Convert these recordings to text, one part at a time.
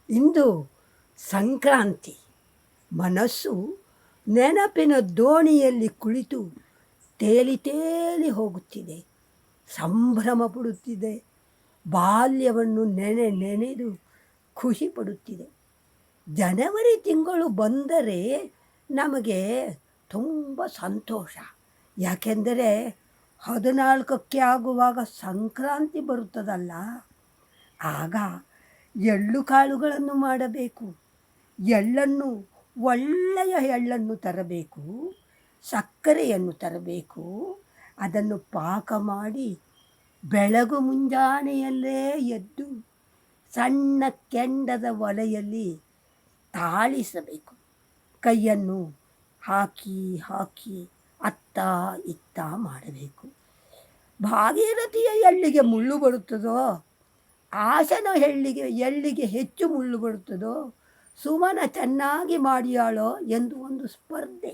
ಇಂದು ಸಂಕ್ರಾಂತಿ. ಮನಸ್ಸು ನೆನಪಿನ ದೋಣಿಯಲ್ಲಿ ಕುಳಿತು ತೇಲಿ ತೇಲಿ ಹೋಗುತ್ತಿದೆ, ಸಂಭ್ರಮ ಪಡುತ್ತಿದೆ. ಬಾಲ್ಯವನ್ನು ನೆನೆದು ಖುಷಿ ಪಡುತ್ತಿದೆ. ಜನವರಿ ತಿಂಗಳು ಬಂದರೆ ನಮಗೆ ತುಂಬ ಸಂತೋಷ. ಯಾಕೆಂದರೆ 14ಕ್ಕೆ ಆಗುವಾಗ ಸಂಕ್ರಾಂತಿ ಬರುತ್ತದಲ್ಲ, ಆಗ ಎಳ್ಳು ಕಾಳುಗಳನ್ನು ಮಾಡಬೇಕು. ಎಳ್ಳನ್ನು, ಒಳ್ಳೆಯ ಎಳ್ಳನ್ನು ತರಬೇಕು, ಸಕ್ಕರೆಯನ್ನು ತರಬೇಕು. ಅದನ್ನು ಪಾಕ ಮಾಡಿ ಬೆಳಗು ಮುಂಜಾನೆಯಲ್ಲೇ ಎದ್ದು ಸಣ್ಣ ಕೆಂಡದ ಒಲೆಯಲ್ಲಿ ತಾಳಿಸಬೇಕು. ಕೈಯನ್ನು ಹಾಕಿ ಹಾಕಿ ಅತ್ತ ಇತ್ತ ಮಾಡಬೇಕು. ಭಾಗೀರಥಿಯ ಎಳ್ಳಿಗೆ ಮುಳ್ಳು ಬರುತ್ತದೋ, ಆಶನ ಎಳ್ಳಿಗೆ ಹೆಚ್ಚು ಮುಳ್ಳು ಬರುತ್ತದೋ, ಸುಮನ ಚೆನ್ನಾಗಿ ಮಾಡಿಯಾಳೋ ಎಂದು ಒಂದು ಸ್ಪರ್ಧೆ.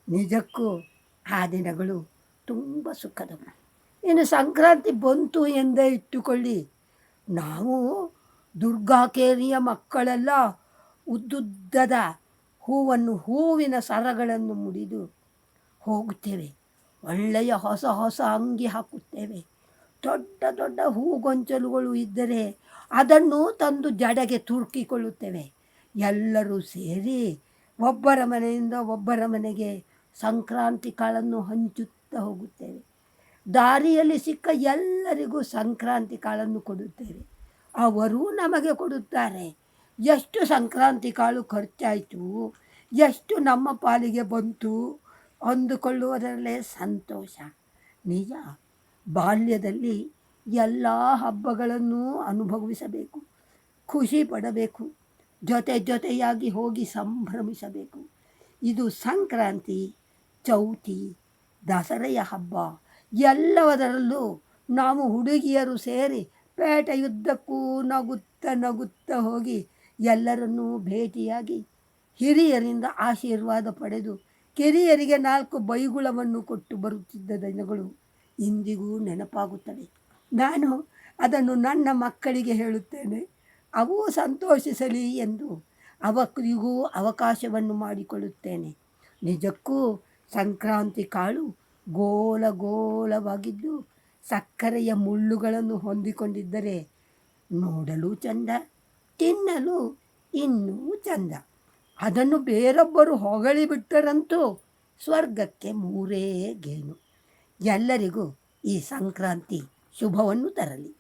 ನಿಜಕ್ಕೂ ಆ ದಿನಗಳು ತುಂಬ ಸುಖದವು. ಇನ್ನು ಸಂಕ್ರಾಂತಿ ಬಂತು ಎಂದೇ ಇಟ್ಟುಕೊಳ್ಳಿ, ನಾವು ದುರ್ಗಾಕೇರಿಯ ಮಕ್ಕಳೆಲ್ಲ ಉದ್ದುದ್ದದ ಹೂವಿನ ಸರಗಳನ್ನು ಮುಡಿದು ಹೋಗುತ್ತೇವೆ. ಒಳ್ಳೆಯ ಹೊಸ ಹೊಸ ಅಂಗಿ ಹಾಕುತ್ತೇವೆ. ದೊಡ್ಡ ದೊಡ್ಡ ಹೂಗೊಂಚಲುಗಳು ಇದ್ದರೆ ಅದನ್ನು ತಂದು ಜಡೆಗೆ ತುರುಕಿಕೊಳ್ಳುತ್ತೇವೆ. ಎಲ್ಲರೂ ಸೇರಿ ಒಬ್ಬರ ಮನೆಯಿಂದ ಒಬ್ಬರ ಮನೆಗೆ ಸಂಕ್ರಾಂತಿ ಕಾಳನ್ನು ಹಂಚುತ್ತಾ ಹೋಗುತ್ತೇವೆ. ದಾರಿಯಲ್ಲಿ ಸಿಕ್ಕ ಎಲ್ಲರಿಗೂ ಸಂಕ್ರಾಂತಿ ಕಾಳನ್ನು ಕೊಡುತ್ತೇವೆ. ಅವರೂ ನಮಗೆ ಕೊಡುತ್ತಾರೆ. ಎಷ್ಟು ಸಂಕ್ರಾಂತಿ ಕಾಳು ಖರ್ಚಾಯಿತು, ಎಷ್ಟು ನಮ್ಮ ಪಾಲಿಗೆ ಬಂತು ಅಂದುಕೊಳ್ಳುವುದರಲ್ಲೇ ಸಂತೋಷ. ನಿಜ, ಬಾಲ್ಯದಲ್ಲಿ ಎಲ್ಲ ಹಬ್ಬಗಳನ್ನು ಅನುಭವಿಸಬೇಕು, ಖುಷಿ ಪಡಬೇಕು, ಜೊತೆಯಾಗಿ ಹೋಗಿ ಸಂಭ್ರಮಿಸಬೇಕು. ಇದು ಸಂಕ್ರಾಂತಿ, ಚೌತಿ, ದಸರೆಯ ಹಬ್ಬ. ಎಲ್ಲದರಲ್ಲೂ ನಾವು ಹುಡುಗಿಯರು ಸೇರಿ ಪೇಟೆಯುದ್ದಕ್ಕೂ ನಗುತ್ತಾ ಹೋಗಿ ಎಲ್ಲರನ್ನೂ ಭೇಟಿಯಾಗಿ ಹಿರಿಯರಿಂದ ಆಶೀರ್ವಾದ ಪಡೆದು ಕಿರಿಯರಿಗೆ 4 ಬೈಗುಳವನ್ನು ಕೊಟ್ಟು ಬರುತ್ತಿದ್ದ ದಿನಗಳು ಇಂದಿಗೂ ನೆನಪಾಗುತ್ತವೆ. ನಾನು ಅದನ್ನು ನನ್ನ ಮಕ್ಕಳಿಗೆ ಹೇಳುತ್ತೇನೆ. ಅವೂ ಸಂತೋಷಿಸಲಿ ಎಂದು ಅವರಿಗೂ ಅವಕಾಶವನ್ನು ಮಾಡಿಕೊಳ್ಳುತ್ತೇನೆ. ನಿಜಕ್ಕೂ ಸಂಕ್ರಾಂತಿ ಕಾಳು ಗೋಲವಾಗಿದ್ದು ಸಕ್ಕರೆಯ ಮುಳ್ಳುಗಳನ್ನು ಹೊಂದಿಕೊಂಡಿದ್ದರೆ ನೋಡಲು ಚಂದ, ತಿನ್ನಲು ಇನ್ನೂ ಚಂದ. ಅದನ್ನು ಬೇರೊಬ್ಬರು ಹೊಗಳಿಬಿಟ್ಟರಂತೂ ಸ್ವರ್ಗಕ್ಕೆ 3 ಗೇಣು. ಎಲ್ಲರಿಗೂ ಈ ಸಂಕ್ರಾಂತಿ ಶುಭವನ್ನು ತರಲಿ.